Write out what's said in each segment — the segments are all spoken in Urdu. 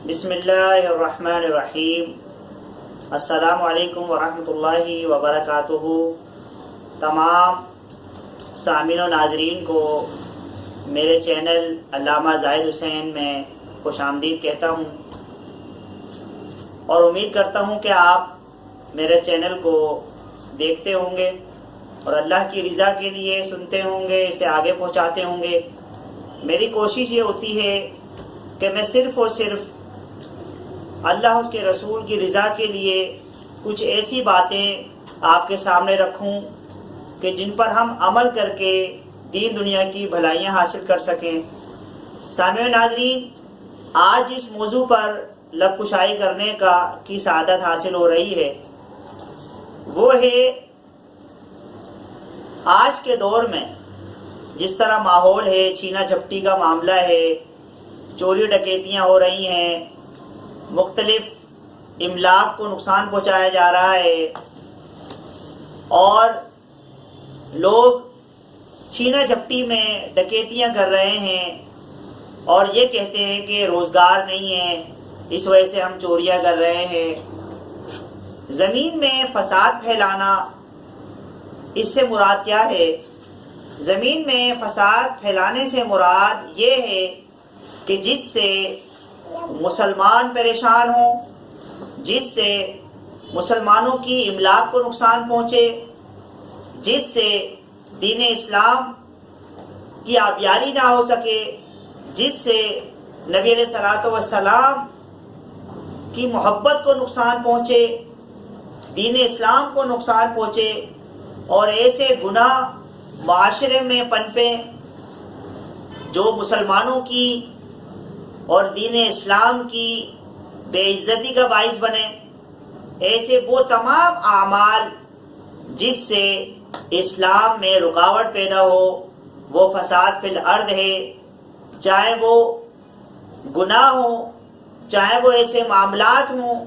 بسم اللہ الرحمن الرحیم۔ السلام علیکم ورحمۃ اللہ وبرکاتہ۔ تمام سامعین و ناظرین کو میرے چینل علامہ زاہد حسین میں خوش آمدید کہتا ہوں، اور امید کرتا ہوں کہ آپ میرے چینل کو دیکھتے ہوں گے اور اللہ کی رضا کے لیے سنتے ہوں گے، اسے آگے پہنچاتے ہوں گے۔ میری کوشش یہ ہوتی ہے کہ میں صرف اور صرف اللہ اس کے رسول کی رضا کے لیے کچھ ایسی باتیں آپ کے سامنے رکھوں کہ جن پر ہم عمل کر کے دین دنیا کی بھلائیاں حاصل کر سکیں۔ سامعین ناظرین، آج اس موضوع پر لب کشائی کرنے کی سعادت حاصل ہو رہی ہے، وہ ہے آج کے دور میں جس طرح ماحول ہے، چھینا جھپٹی کا معاملہ ہے، چوری ڈکیتیاں ہو رہی ہیں، مختلف املاک کو نقصان پہنچایا جا رہا ہے، اور لوگ چھینا جھپٹی میں ڈکیتیاں کر رہے ہیں اور یہ کہتے ہیں کہ روزگار نہیں ہے، اس وجہ سے ہم چوریاں کر رہے ہیں۔ زمین میں فساد پھیلانا، اس سے مراد کیا ہے؟ زمین میں فساد پھیلانے سے مراد یہ ہے کہ جس سے مسلمان پریشان ہوں، جس سے مسلمانوں کی املاک کو نقصان پہنچے، جس سے دین اسلام کی آبیاری نہ ہو سکے، جس سے نبی علیہ الصلوۃ والسلام کی محبت کو نقصان پہنچے، دین اسلام کو نقصان پہنچے، اور ایسے گناہ معاشرے میں پنپے جو مسلمانوں کی اور دین اسلام کی بے عزتی کا باعث بنے۔ ایسے وہ تمام اعمال جس سے اسلام میں رکاوٹ پیدا ہو، وہ فساد فی الارض ہے، چاہے وہ گناہ ہوں، چاہے وہ ایسے معاملات ہوں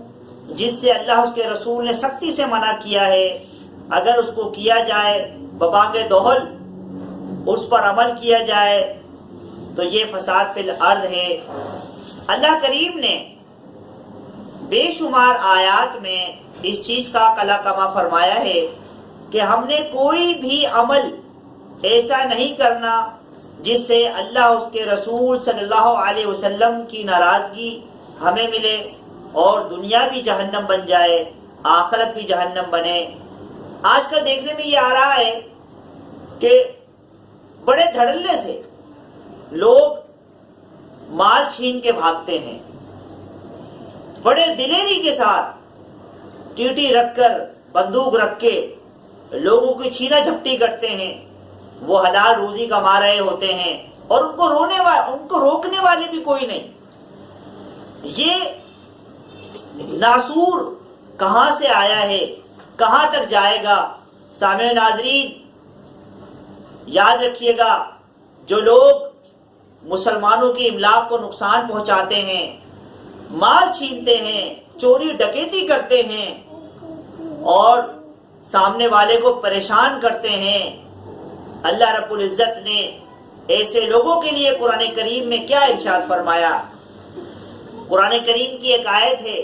جس سے اللہ اس کے رسول نے سختی سے منع کیا ہے، اگر اس کو کیا جائے ببانگ دہل، اس پر عمل کیا جائے تو یہ فساد فی الارض ہے۔ اللہ کریم نے بے شمار آیات میں اس چیز کا قلع کما فرمایا ہے کہ ہم نے کوئی بھی عمل ایسا نہیں کرنا جس سے اللہ اس کے رسول صلی اللہ علیہ وسلم کی ناراضگی ہمیں ملے اور دنیا بھی جہنم بن جائے، آخرت بھی جہنم بنے۔ آج کل دیکھنے میں یہ آ رہا ہے کہ بڑے دھڑلے سے لوگ مال چھین کے بھاگتے ہیں، بڑے دلیری کے ساتھ ٹیٹی رکھ کر، بندوق رکھ کے لوگوں کی چھینا جھپٹی کرتے ہیں، وہ حلال روزی کما رہے ہوتے ہیں اور ان کو روکنے والے بھی کوئی نہیں۔ یہ ناسور کہاں سے آیا ہے، کہاں تک جائے گا؟ سامعین ناظرین، یاد رکھیے گا، جو لوگ مسلمانوں کی املاک کو نقصان پہنچاتے ہیں، مال چھینتے ہیں، چوری ڈکیتی کرتے ہیں اور سامنے والے کو پریشان کرتے ہیں، اللہ رب العزت نے ایسے لوگوں کے لیے قرآن کریم میں کیا ارشاد فرمایا؟ قرآن کریم کی ایک آیت ہے،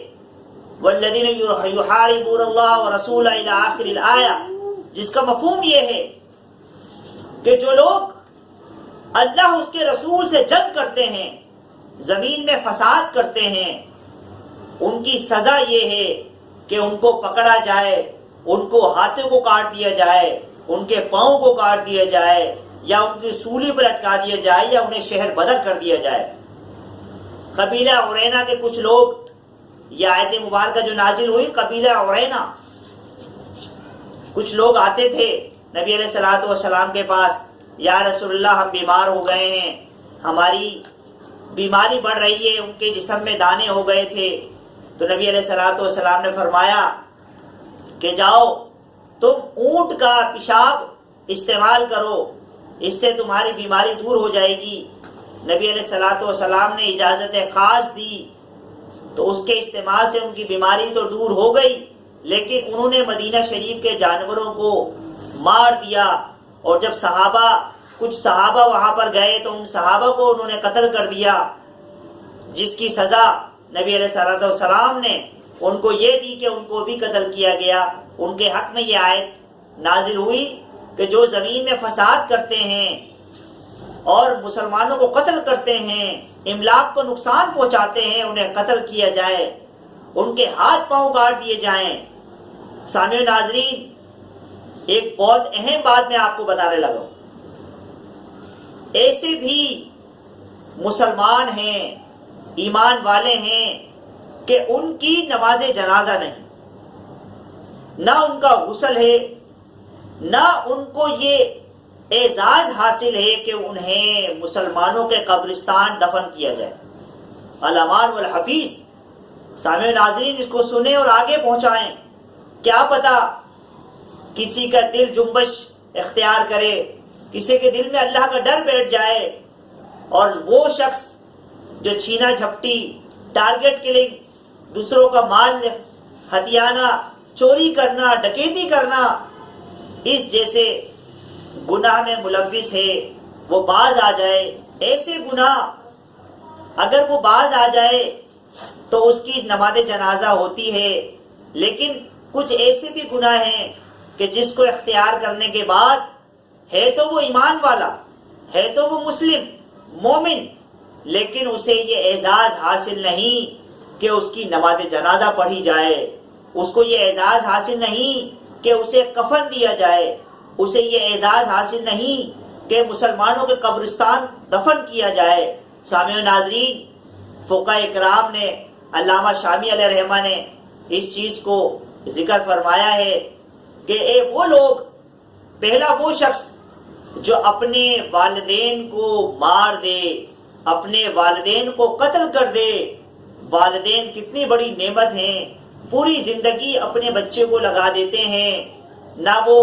والذین یحاربون اللہ ورسولہ الی آخر الآیہ، جس کا مفہوم یہ ہے کہ جو لوگ اللہ اس کے رسول سے جنگ کرتے ہیں، زمین میں فساد کرتے ہیں، ان کی سزا یہ ہے کہ ان کو پکڑا جائے، ان کو ہاتھوں کو کاٹ دیا جائے، ان کے پاؤں کو کاٹ دیا جائے، یا ان کی سولی پر لٹکا دیا جائے، یا انہیں شہر بدر کر دیا جائے۔ قبیلہ عرینا کے کچھ لوگ، یہ آیت مبارکہ جو نازل ہوئی، قبیلہ عرینا کچھ لوگ آتے تھے نبی علیہ الصلوۃ والسلام کے پاس، یا رسول اللہ ہم بیمار ہو گئے ہیں، ہماری بیماری بڑھ رہی ہے، ان کے جسم میں دانے ہو گئے تھے۔ تو نبی علیہ الصلوۃ والسلام نے فرمایا کہ جاؤ تم اونٹ کا پیشاب استعمال کرو، اس سے تمہاری بیماری دور ہو جائے گی۔ نبی علیہ الصلوۃ والسلام نے اجازت خاص دی تو اس کے استعمال سے ان کی بیماری تو دور ہو گئی، لیکن انہوں نے مدینہ شریف کے جانوروں کو مار دیا، اور جب کچھ صحابہ وہاں پر گئے تو ان صحابہ کو انہوں نے قتل کر دیا، جس کی سزا نبی علیہ السلام نے ان کو یہ دی کہ ان کو بھی قتل کیا گیا. ان کے حق میں یہ آیت نازل ہوئی کہ جو زمین میں فساد کرتے ہیں اور مسلمانوں کو قتل کرتے ہیں، املاک کو نقصان پہنچاتے ہیں، انہیں قتل کیا جائے، ان کے ہاتھ پاؤں کاٹ دیے جائیں. سامعین ناظرین، ایک بہت اہم بات میں آپ کو بتانے لگا ہوں. ایسے بھی مسلمان ہیں، ایمان والے ہیں کہ ان کی نماز جنازہ نہیں، نہ ان کا غسل ہے، نہ ان کو یہ اعزاز حاصل ہے کہ انہیں مسلمانوں کے قبرستان دفن کیا جائے. الامان والحفیظ. سامعین ناظرین، اس کو سنیں اور آگے پہنچائیں. کیا پتا کسی کا دل جنبش اختیار کرے، کسی کے دل میں اللہ کا ڈر بیٹھ جائے، اور وہ شخص جو چھینا جھپٹی، ٹارگٹ کلنگ، دوسروں کا مال ہتھیانا، چوری کرنا، ڈکیتی کرنا، اس جیسے گناہ میں ملوث ہے، وہ باز آ جائے. ایسے گناہ اگر وہ باز آ جائے تو اس کی نماز جنازہ ہوتی ہے. لیکن کچھ ایسے بھی گناہ ہیں کہ جس کو اختیار کرنے کے بعد ہے تو وہ ایمان والا، ہے تو وہ مسلم مومن، لیکن اسے یہ اعزاز حاصل نہیں کہ اس کی نماز جنازہ پڑھی جائے، اس کو یہ اعزاز حاصل نہیں کہ اسے کفن دیا جائے، اسے یہ اعزاز حاصل نہیں کہ مسلمانوں کے قبرستان دفن کیا جائے. سامعین ناظرین، فقہاء اکرام نے، علامہ شامی علیہ رحمہ نے اس چیز کو ذکر فرمایا ہے کہ وہ لوگ، پہلا وہ شخص جو اپنے والدین کو مار دے، اپنے والدین کو قتل کر دے. والدین کتنی بڑی نعمت ہیں، پوری زندگی اپنے بچے کو لگا دیتے ہیں، نہ وہ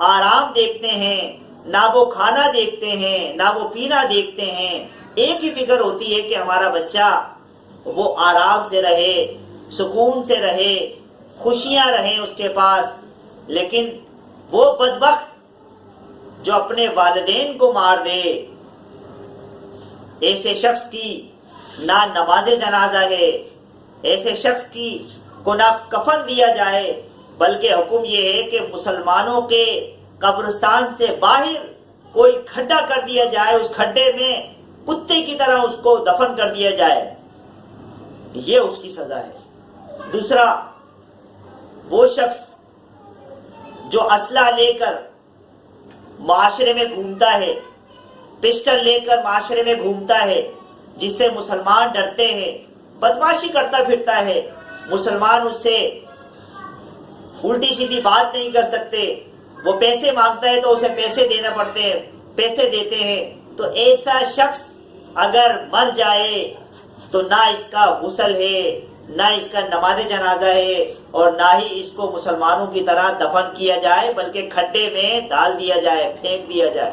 آرام دیکھتے ہیں، نہ وہ کھانا دیکھتے ہیں، نہ وہ پینا دیکھتے ہیں. ایک ہی فکر ہوتی ہے کہ ہمارا بچہ وہ آرام سے رہے، سکون سے رہے، خوشیاں رہیں اس کے پاس. لیکن وہ بدبخت جو اپنے والدین کو مار دے، ایسے شخص کی نہ نماز جنازہ ہے، ایسے شخص کی کو نہ کفن دیا جائے، بلکہ حکم یہ ہے کہ مسلمانوں کے قبرستان سے باہر کوئی کھڈا کر دیا جائے، اس کھڈے میں کتے کی طرح اس کو دفن کر دیا جائے. یہ اس کی سزا ہے. دوسرا وہ شخص جو اسلحہ لے کر معاشرے میں گھومتا ہے، پسٹل لے کر معاشرے میں گھومتا ہے، جس سے مسلمان ڈرتے ہیں، بدمعاشی کرتا پھرتا ہے، مسلمان اس سے الٹی سیدھی بات نہیں کر سکتے، وہ پیسے مانگتا ہے تو اسے پیسے دینا پڑتے ہیں، پیسے دیتے ہیں. تو ایسا شخص اگر مر جائے تو نہ اس کا غسل ہے، نہ اس کا نماز جنازہ ہے، اور نہ ہی اس کو مسلمانوں کی طرح دفن کیا جائے، بلکہ کھڈے میں ڈال دیا جائے، پھینک دیا جائے.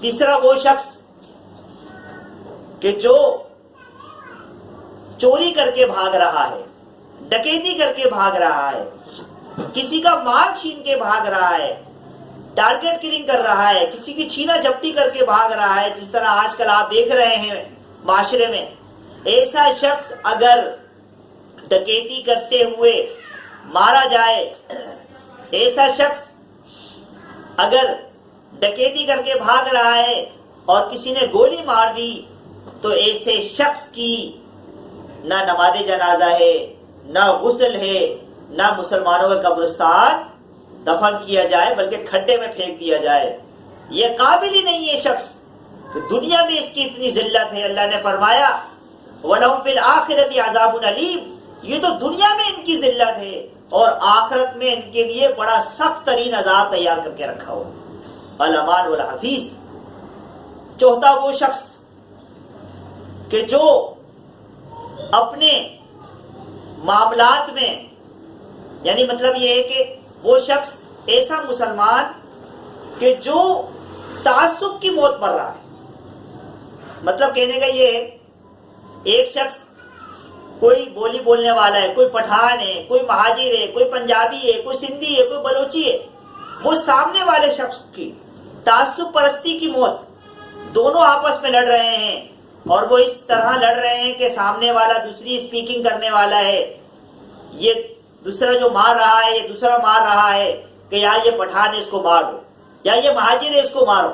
تیسرا وہ شخص کہ جو چوری کر کے بھاگ رہا ہے، ڈکیتی کر کے بھاگ رہا ہے، کسی کا مال چھین کے بھاگ رہا ہے، ٹارگٹ کلنگ کر رہا ہے، کسی کی چھینا جھپٹی کر کے بھاگ رہا ہے، جس طرح آج کل آپ دیکھ رہے ہیں معاشرے میں. ایسا شخص اگر ڈکیتی کرتے ہوئے مارا جائے، ایسا شخص اگر ڈکیتی کر کے بھاگ رہا ہے اور کسی نے گولی مار دی، تو ایسے شخص کی نہ نماز جنازہ ہے، نہ غسل ہے، نہ مسلمانوں کے قبرستان دفن کیا جائے، بلکہ کھڈے میں پھینک دیا جائے. یہ قابل ہی نہیں ہے شخص. دنیا میں اس کی اتنی ذلت ہے. اللہ نے فرمایا وَلَهُمْ فِي الْآخِرَةِ عَذَابٌ أَلِيمٌ. یہ تو دنیا میں ان کی ذلت ہے، اور آخرت میں ان کے لیے بڑا سخت ترین عذاب تیار کر کے رکھا ہو. الامان والحفیظ. چوتھا وہ شخص کہ جو اپنے معاملات میں، یعنی مطلب یہ ہے کہ وہ شخص ایسا مسلمان کہ جو تعصب کی موت مر رہا ہے. مطلب کہنے کا یہ ہے، ایک شخص کوئی بولی بولنے والا ہے، کوئی پٹھان ہے، کوئی مہاجر ہے، کوئی پنجابی ہے، کوئی سندھی ہے، کوئی بلوچی ہے، وہ سامنے والے شخص کی تعصب پرستی کی موت، دونوں آپس میں لڑ رہے ہیں، اور وہ اس طرح لڑ رہے ہیں کہ سامنے والا دوسری سپیکنگ کرنے والا ہے، یہ دوسرا جو مار رہا ہے یہ دوسرا مار رہا ہے کہ یا یہ پٹھان ہے اس کو مار دو، یا یہ مہاجر ہے اس کو مارو،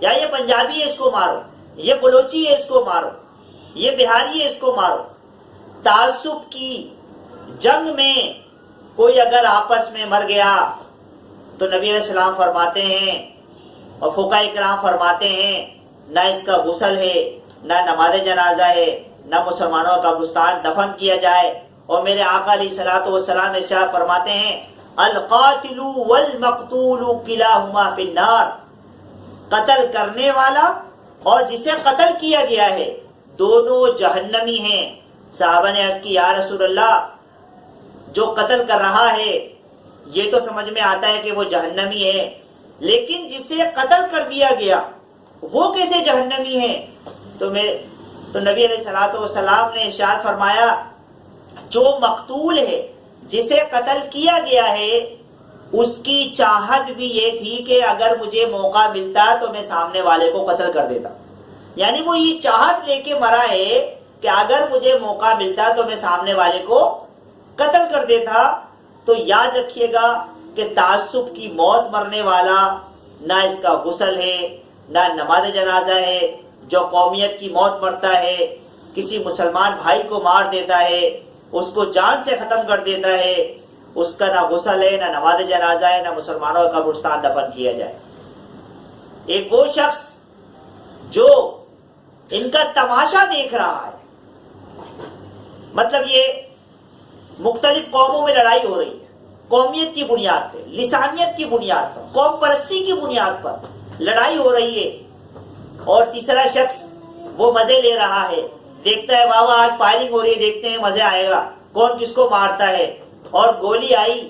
یا یہ پنجابی ہے اس کو مارو، یہ بلوچی ہے اس کو مارو، یہ بہاری ہے اس کو مارو۔ تعصب کی جنگ میں کوئی اگر آپس میں مر گیا تو نبی علیہ السلام فرماتے ہیں اور فقہاء کرام فرماتے ہیں نہ اس کا غسل ہے، نہ نماز جنازہ ہے، نہ مسلمانوں کا قبرستان دفن کیا جائے۔ اور میرے آقا علیہ الصلوۃ والسلام ارشاد فرماتے ہیں القاتل والمقتول کلاہما فی النار، قتل کرنے والا اور جسے قتل کیا گیا ہے دونوں جہنمی ہیں۔ صحابہ نے عرض کی یا رسول اللہ جو قتل کر رہا ہے یہ تو سمجھ میں آتا ہے کہ وہ جہنمی ہے، لیکن جسے قتل کر دیا گیا وہ کیسے جہنمی ہے؟ تو نبی علیہ الصلوۃ والسلام نے ارشاد فرمایا جو مقتول ہے جسے قتل کیا گیا ہے اس کی چاہت بھی یہ تھی کہ اگر مجھے موقع ملتا تو میں سامنے والے کو قتل کر دیتا، یعنی وہ یہ چاہت لے کے مرا ہے کہ اگر مجھے موقع ملتا تو میں سامنے والے کو قتل کر دیتا۔ تو یاد رکھیے گا کہ تعصب کی موت مرنے والا نہ اس کا غسل ہے نہ نماز جنازہ ہے۔ جو قومیت کی موت مرتا ہے، کسی مسلمان بھائی کو مار دیتا ہے، اس کو جان سے ختم کر دیتا ہے، اس کا نہ غسل ہے نہ نماز جنازہ ہے، نہ مسلمانوں کا قبرستان دفن کیا جائے۔ ایک وہ شخص جو ان کا تماشا دیکھ رہا ہے، مطلب یہ مختلف قوموں میں لڑائی ہو رہی ہے، قومیت کی بنیاد پہ، لسانیت کی بنیاد پر، قوم پرستی کی بنیاد پر لڑائی ہو رہی ہے، اور تیسرا شخص وہ مزے لے رہا ہے، دیکھتا ہے بابا آج فائرنگ ہو رہی ہے، دیکھتے ہیں مزے آئے گا کون کس کو مارتا ہے، اور گولی آئی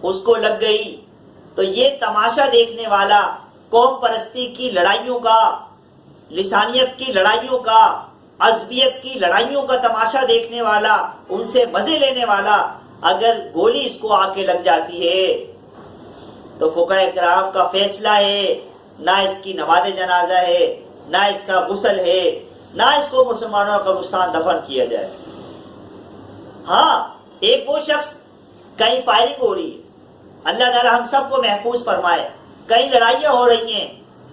اس کو لگ گئی۔ تو یہ تماشا دیکھنے والا، قوم پرستی کی لڑائیوں کا، لسانیت کی لڑائیوں کا، عصبیت کی لڑائیوں کا تماشا دیکھنے والا، ان سے مزے لینے والا، اگر گولی اس کو آ کے لگ جاتی ہے تو فقہاء کرام کا فیصلہ ہے نہ اس کی نماز جنازہ ہے، نہ اس کا غسل ہے، نہ اس کو مسلمانوں کا قبرستان دفن کیا جائے۔ ہاں ایک وہ شخص، کہیں فائرنگ ہو رہی ہے، اللہ تعالی ہم سب کو محفوظ فرمائے، کئی لڑائیاں ہو رہی ہیں،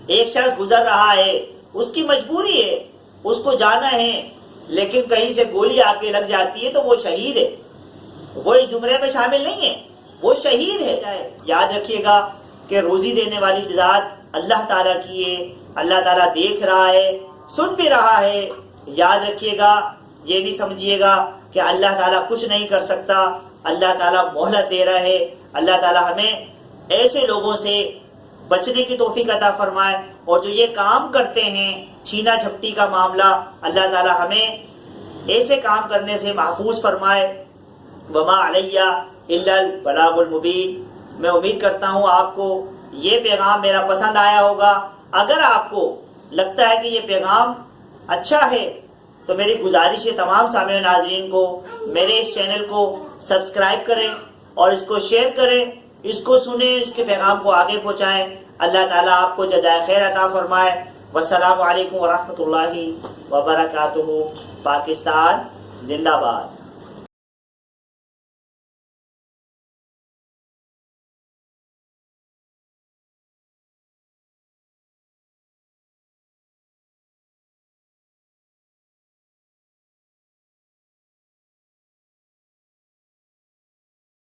ایک شخص گزر رہا ہے، اس کی مجبوری ہے، اس کو جانا ہے، لیکن کہیں سے گولی آ کے لگ جاتی ہے تو وہ شہید ہے، وہ اس زمرے میں شامل نہیں ہے، وہ شہید ہے۔ یاد رکھیے گا کہ روزی دینے والی ذات اللہ تعالیٰ کی ہے، اللہ تعالیٰ دیکھ رہا ہے، سن بھی رہا ہے۔ یاد رکھیے گا، یہ نہیں سمجھیے گا کہ اللہ تعالیٰ کچھ نہیں کر سکتا، اللہ تعالیٰ مہلت دے رہا ہے۔ اللہ تعالیٰ ہمیں ایسے لوگوں سے بچنے کی توفیق عطا فرمائے، اور جو یہ کام کرتے ہیں چھینا جھپٹی کا معاملہ، اللہ تعالیٰ ہمیں ایسے کام کرنے سے محفوظ فرمائے۔ وما علیہ الا البلاغ المبین۔ میں امید کرتا ہوں آپ کو یہ پیغام میرا پسند آیا ہوگا۔ اگر آپ کو لگتا ہے کہ یہ پیغام اچھا ہے تو میری گزارش ہے تمام سامعین ناظرین کو میرے اس چینل کو سبسکرائب کریں اور اس کو شیئر کریں، اس کو سنیں، اس کے پیغام کو آگے پہنچائیں۔ اللہ تعالیٰ آپ کو جزائے خیر عطا فرمائے۔ والسلام علیکم ورحمۃ اللہ وبرکاتہ۔ پاکستان زندہ باد۔